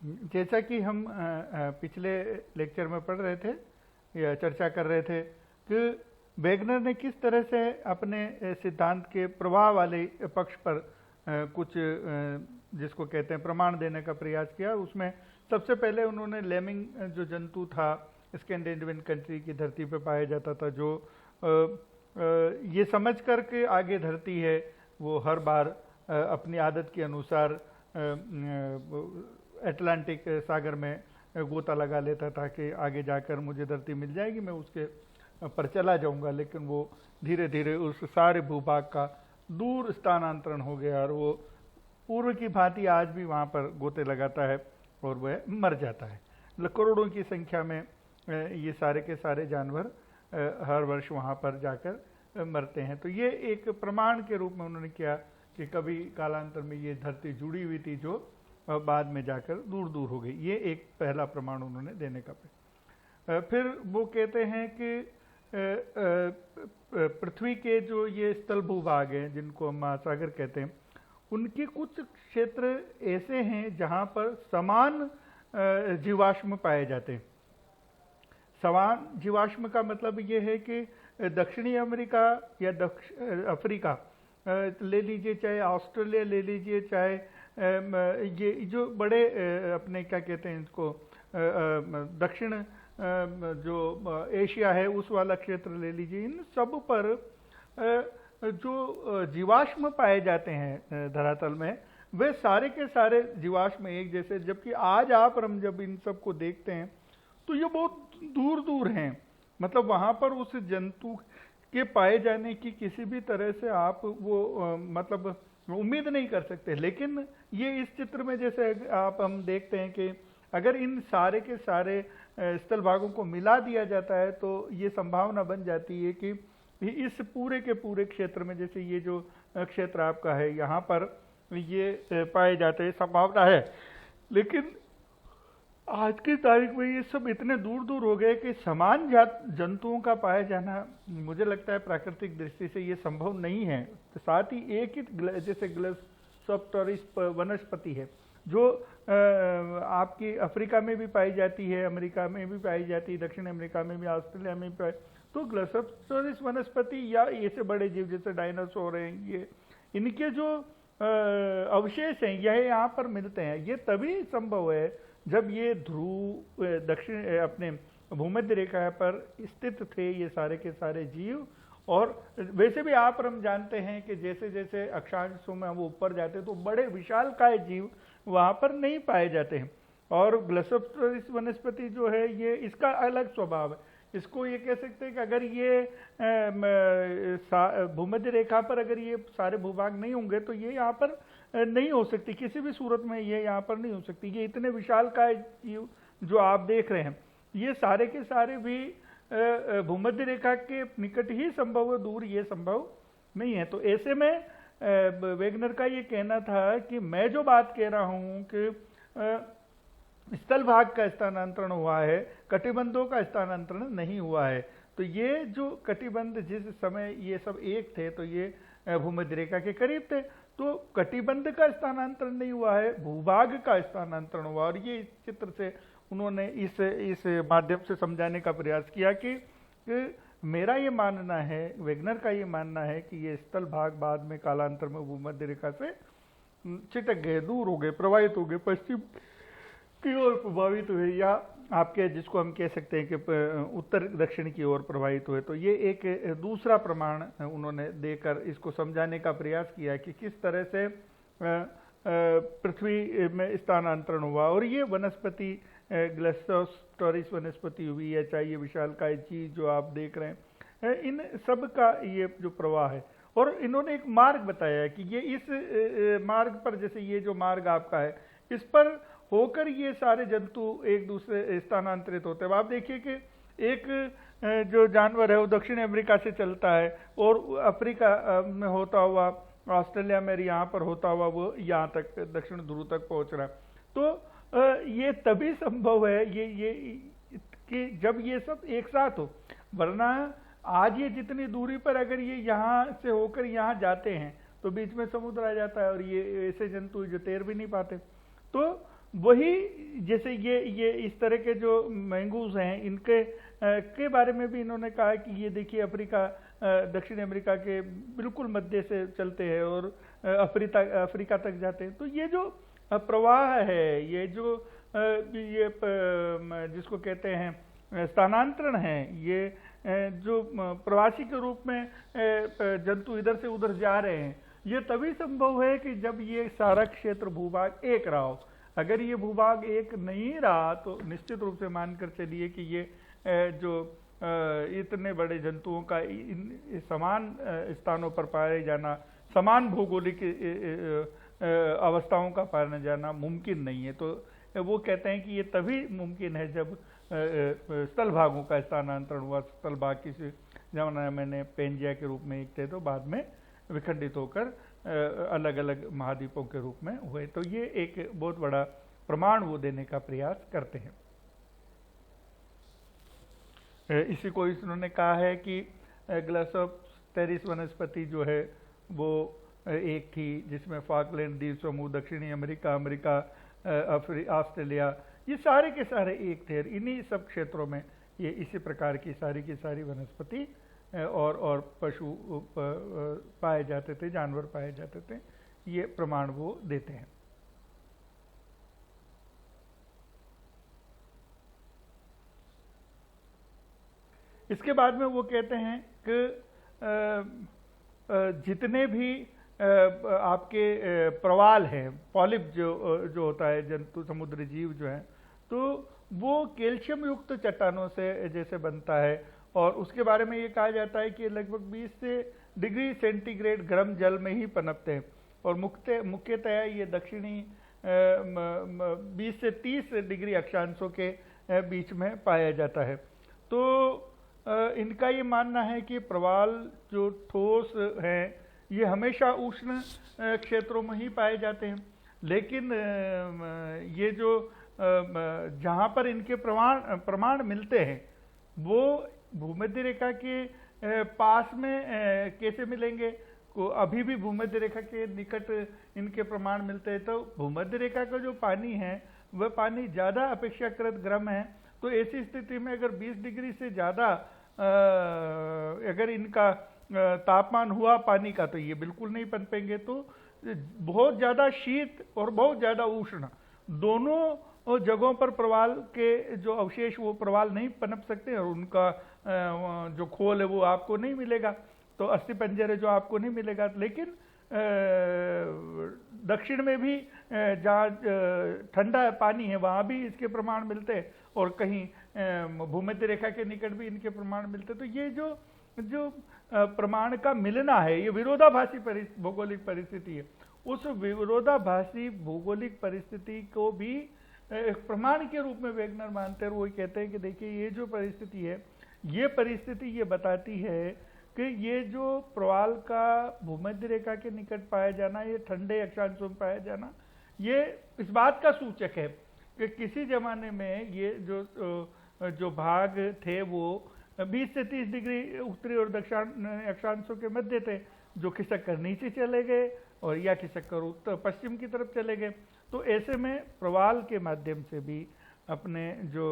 जैसा कि हम पिछले लेक्चर में पढ़ रहे थे या चर्चा कर रहे थे कि वेगनर ने किस तरह से अपने सिद्धांत के प्रवाह वाले पक्ष पर कुछ जिसको कहते हैं प्रमाण देने का प्रयास किया। उसमें सबसे पहले उन्होंने लेमिंग जो जंतु था स्कैंडिनेवियन कंट्री की धरती पर पाया जाता था, जो ये समझ कर के आगे धरती है वो हर बार अपनी आदत के अनुसार अटलांटिक सागर में गोता लगा लेता था कि आगे जाकर मुझे धरती मिल जाएगी, मैं उसके पर चला जाऊंगा। लेकिन वो धीरे धीरे उस सारे भूभाग का दूर स्थानांतरण हो गया और वो पूर्व की भांति आज भी वहाँ पर गोते लगाता है और वह मर जाता है। करोड़ों की संख्या में ये सारे के सारे जानवर हर वर्ष वहाँ पर जाकर मरते हैं। तो ये एक प्रमाण के रूप में उन्होंने किया कि कभी कालांतर में ये धरती जुड़ी हुई थी जो बाद में जाकर दूर दूर हो गई। ये एक पहला प्रमाण उन्होंने देने का। फिर वो कहते हैं कि पृथ्वी के जो ये स्थल भूभाग हैं जिनको हम महासागर कहते हैं, उनके कुछ क्षेत्र ऐसे हैं जहाँ पर समान जीवाश्म पाए जाते हैं। समान जीवाश्म का मतलब ये है कि दक्षिणी अमेरिका या अफ्रीका ले लीजिए, चाहे ऑस्ट्रेलिया ले लीजिए, चाहे ये जो बड़े अपने क्या कहते हैं इसको दक्षिण जो एशिया है उस वाला क्षेत्र ले लीजिए, इन सब पर जो जीवाश्म पाए जाते हैं धरातल में वे सारे के सारे जीवाश्म एक जैसे, जबकि आज आप हम जब इन सब को देखते हैं तो ये बहुत दूर दूर हैं। मतलब वहाँ पर उस जंतु के पाए जाने की किसी भी तरह से आप वो मतलब उम्मीद नहीं कर सकते। लेकिन ये इस चित्र में जैसे आप हम देखते हैं कि अगर इन सारे के सारे स्थल भागों को मिला दिया जाता है तो ये संभावना बन जाती है कि इस पूरे के पूरे क्षेत्र में, जैसे ये जो क्षेत्र आपका है यहाँ पर ये पाए जाते हैं, संभावना है। लेकिन आज की तारीख में ये सब इतने दूर दूर हो गए कि समान जंतुओं का पाया जाना मुझे लगता है प्राकृतिक दृष्टि से ये संभव नहीं है। तो साथ ही एक ही जैसे ग्लैसोप्टेरिस वनस्पति है जो आपकी अफ्रीका में भी पाई जाती है, अमेरिका में भी पाई जाती है, दक्षिण अमेरिका में भी, ऑस्ट्रेलिया में भी पाई। तो ग्लैसोप्टेरिस वनस्पति या ऐसे बड़े जीव जैसे डायनासोर हैं, ये इनके जो अवशेष हैं यह यहाँ पर मिलते हैं। ये तभी संभव है जब ये ध्रुव दक्षिण अपने भूमध्य रेखा पर स्थित थे ये सारे के सारे जीव। और वैसे भी आप हम जानते हैं कि जैसे जैसे अक्षांशों में हम ऊपर जाते हैं तो बड़े विशालकाय जीव वहाँ पर नहीं पाए जाते हैं। और ग्लैसोप्टेरिस वनस्पति जो है ये इसका अलग स्वभाव है। इसको ये कह सकते हैं कि अगर ये भूमध्य रेखा पर अगर ये सारे भूभाग नहीं होंगे तो ये यहाँ पर नहीं हो सकती, किसी भी सूरत में ये यहाँ पर नहीं हो सकती। ये इतने विशालकाय जीव जो आप देख रहे हैं ये सारे के सारे भी भूमध्य रेखा के निकट ही संभव है, दूर ये संभव नहीं है। तो ऐसे में वेगनर का ये कहना था कि मैं जो बात कह रहा हूँ कि स्थल भाग का स्थानांतरण हुआ है, कटिबंधों का स्थानांतरण नहीं हुआ है। तो ये जो कटिबंध जिस समय ये सब एक थे तो ये भूमध्य रेखा के करीब थे, तो कटिबंध का स्थानांतरण नहीं हुआ है, भूभाग का स्थानांतरण हुआ। और ये इस चित्र से उन्होंने इस माध्यम से समझाने का प्रयास किया कि मेरा ये मानना है, वेगनर का ये मानना है कि ये स्थल भाग बाद में कालांतर में भूमध्य रेखा से छिटक गए, दूर हो गए, प्रवाहित हो गए, पश्चिम की ओर प्रभावित हुए, या आपके जिसको हम कह सकते हैं कि उत्तर दक्षिण की ओर प्रभावित हुए। तो ये एक दूसरा प्रमाण उन्होंने देकर इसको समझाने का प्रयास किया कि किस तरह से पृथ्वी में स्थानांतरण हुआ। और ये वनस्पति ग्लैसोप्टेरिस वनस्पति हुई है, चाहे ये विशालकाय चीज जो आप देख रहे हैं, इन सब का ये जो प्रवाह है। और इन्होंने एक मार्ग बताया कि ये इस मार्ग पर, जैसे ये जो मार्ग आपका है इस पर होकर ये सारे जंतु एक दूसरे स्थानांतरित होते हैं। आप देखिए कि एक जो जानवर है वो दक्षिण अमेरिका से चलता है और अफ्रीका में होता हुआ, ऑस्ट्रेलिया में यहाँ पर होता हुआ वो यहाँ तक दक्षिण ध्रुव तक पहुँच रहा है। तो ये तभी संभव है ये कि जब ये सब एक साथ हो, वरना आज ये जितनी दूरी पर अगर ये यहाँ से होकर यहाँ जाते हैं तो बीच में समुद्र आ जाता है और ये ऐसे जंतु जो तैर भी नहीं पाते। तो वही जैसे ये इस तरह के जो मैंगूज हैं इनके के बारे में भी इन्होंने कहा कि ये देखिए अफ्रीका, दक्षिण अमेरिका के बिल्कुल मध्य से चलते हैं और अफ्रीका तक जाते हैं। तो ये जो प्रवाह है, ये जो ये जिसको कहते हैं स्थानांतरण है, ये जो प्रवासी के रूप में जंतु इधर से उधर जा रहे हैं, ये तभी संभव है कि जब ये सारा क्षेत्र भूभाग एक रहा हो। अगर ये भूभाग एक नहीं रहा तो निश्चित रूप से मानकर चलिए कि ये जो इतने बड़े जंतुओं का इन समान स्थानों पर पाए जाना, समान भौगोलिक अवस्थाओं का पाया जाना मुमकिन नहीं है। तो वो कहते हैं कि ये तभी मुमकिन है जब स्थल भागों का स्थानांतरण हुआ। स्थल भाग किसी जमाने मैंने पेंजिया के रूप में एक थे, तो बाद में विखंडित होकर अलग अलग महाद्वीपों के रूप में हुए। तो ये एक बहुत बड़ा प्रमाण वो देने का प्रयास करते हैं। इसी को इन्होंने कहा है कि ग्लासोप्टेरिस वनस्पति जो है वो एक थी, जिसमें फॉकलैंड द्वीप समूह, दक्षिणी अमेरिका, ऑस्ट्रेलिया, ये सारे के सारे एक थे। इन्हीं सब क्षेत्रों में ये इसी प्रकार की सारी वनस्पति और पशु पाए जाते थे, जानवर पाए जाते थे। ये प्रमाण वो देते हैं। इसके बाद में वो कहते हैं कि जितने भी आपके प्रवाल हैं, पॉलिप जो होता है जंतु, समुद्री जीव जो हैं, तो वो कैल्शियम युक्त चट्टानों से जैसे बनता है। और उसके बारे में ये कहा जाता है कि लगभग 20 डिग्री सेंटीग्रेड गर्म जल में ही पनपते हैं। और मुख्यतः ये दक्षिणी 20 से 30 डिग्री अक्षांशों के बीच में पाया जाता है। तो इनका ये मानना है कि प्रवाल जो ठोस हैं ये हमेशा उष्ण क्षेत्रों में ही पाए जाते हैं। लेकिन ये जो जहाँ पर इनके प्रमाण मिलते हैं वो भूमध्य रेखा के पास में कैसे मिलेंगे? को अभी भी भूमध्य रेखा के निकट इनके प्रमाण मिलते हैं। तो भूमध्य रेखा का जो पानी है वह पानी ज़्यादा अपेक्षाकृत गर्म है। तो ऐसी स्थिति में अगर 20 डिग्री से ज़्यादा अगर इनका तापमान हुआ पानी का, तो ये बिल्कुल नहीं पनपेंगे। तो बहुत ज़्यादा शीत और बहुत ज़्यादा उष्ण दोनों जगहों पर प्रवाल के जो अवशेष वो प्रवाल नहीं पनप सकते और उनका जो खोल है वो आपको नहीं मिलेगा, तो अस्थि पंजर है जो आपको नहीं मिलेगा। लेकिन दक्षिण में भी जहाँ ठंडा पानी है वहाँ भी इसके प्रमाण मिलते हैं और कहीं भूमध्य रेखा के निकट भी इनके प्रमाण मिलते हैं। तो ये जो प्रमाण का मिलना है ये विरोधाभासी भौगोलिक परिस्थिति है। उस विरोधाभासी भौगोलिक परिस्थिति को भी एक प्रमाण के रूप में वेगनर मानते हैं। वो कहते हैं कि देखिए ये जो परिस्थिति है, ये परिस्थिति ये बताती है कि ये जो प्रवाल का भूमध्य रेखा के निकट पाया जाना, ये ठंडे अक्षांशों में पाया जाना, ये इस बात का सूचक है कि किसी जमाने में ये जो भाग थे वो 20 से 30 डिग्री उत्तरी और दक्षिण अक्षांशों के मध्य थे, जो खिसक कर नीचे चले गए और या खिसक कर उत्तर पश्चिम की तरफ चले गए। तो ऐसे में प्रवाल के माध्यम से भी अपने जो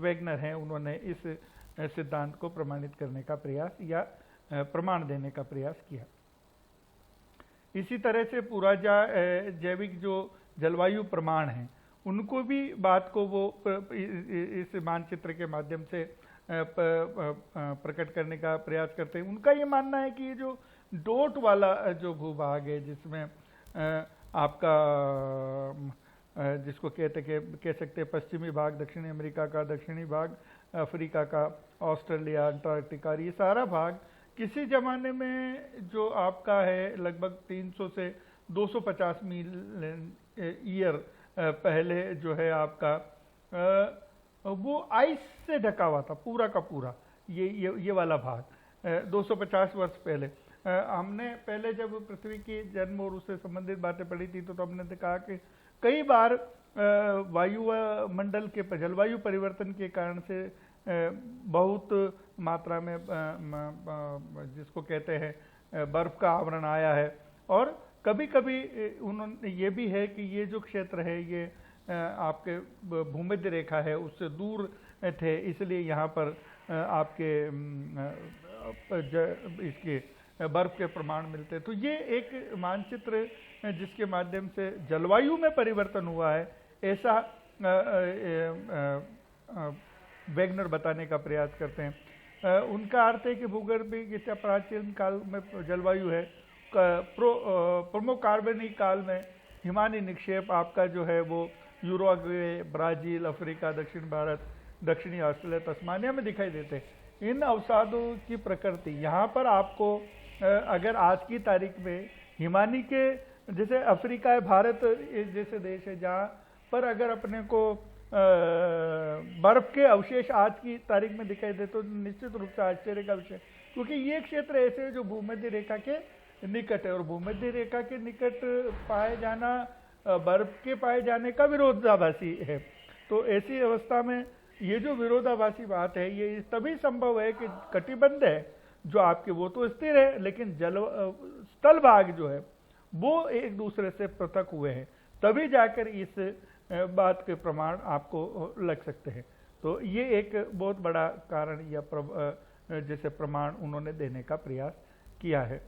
वेगनर हैं उन्होंने इस सिद्धांत को प्रमाणित करने का प्रयास या प्रमाण देने का प्रयास किया। इसी तरह से पूरा जैविक जो जलवायु प्रमाण हैं उनको भी बात को वो इस मानचित्र के माध्यम से प्रकट करने का प्रयास करते हैं। उनका ये मानना है कि ये जो डोट वाला जो भूभाग है, जिसमें आपका जिसको कह सकते हैं पश्चिमी भाग दक्षिणी अमेरिका का, दक्षिणी भाग अफ्रीका का, ऑस्ट्रेलिया, अंटार्कटिका, ये सारा भाग किसी ज़माने में जो आपका है लगभग 300 से 250 ईयर पहले जो है आपका वो आइस से ढका हुआ था पूरा का पूरा। ये वाला भाग 250 वर्ष पहले हमने पहले जब पृथ्वी की जन्म और उससे संबंधित बातें पढ़ी थी तो हमने कहा कि कई बार वायुमंडल के जलवायु परिवर्तन के कारण से बहुत मात्रा में जिसको कहते हैं बर्फ का आवरण आया है और कभी कभी उन्होंने ये भी है कि ये जो क्षेत्र है ये आपके भूमध्य रेखा है उससे दूर थे, इसलिए यहाँ पर आपके इसके बर्फ के प्रमाण मिलते। तो ये एक मानचित्र जिसके माध्यम से जलवायु में परिवर्तन हुआ है ऐसा वेगनर बताने का प्रयास करते हैं। उनका अर्थ है कि भूगर्भीय प्राचीन काल में जलवायु है, प्रमुख कार्बनिक काल में हिमानी निक्षेप आपका जो है वो यूरोग्वे, ब्राजील, अफ्रीका, दक्षिण भारत, दक्षिणी ऑस्ट्रेलिया, तस्मानिया में दिखाई देते हैं। इन अवसादों की प्रकृति यहाँ पर आपको अगर आज की तारीख में हिमानी के जैसे अफ्रीका है, भारत जैसे देश है जहाँ पर अगर अपने को बर्फ के अवशेष आज की तारीख में दिखाई दे तो निश्चित रूप से आश्चर्य का विषय, क्योंकि ये क्षेत्र ऐसे है जो भूमध्य रेखा के निकट है और भूमध्य रेखा के निकट पाए जाना बर्फ के पाए जाने का विरोधाभासी है। तो ऐसी अवस्था में ये जो विरोधाभासी बात है ये तभी संभव है कि कटिबंध है जो आपके वो तो स्थिर है, लेकिन स्थल भाग जो है वो एक दूसरे से पृथक हुए हैं, तभी जाकर इस बात के प्रमाण आपको लग सकते हैं। तो ये एक बहुत बड़ा कारण या जैसे प्रमाण उन्होंने देने का प्रयास किया है।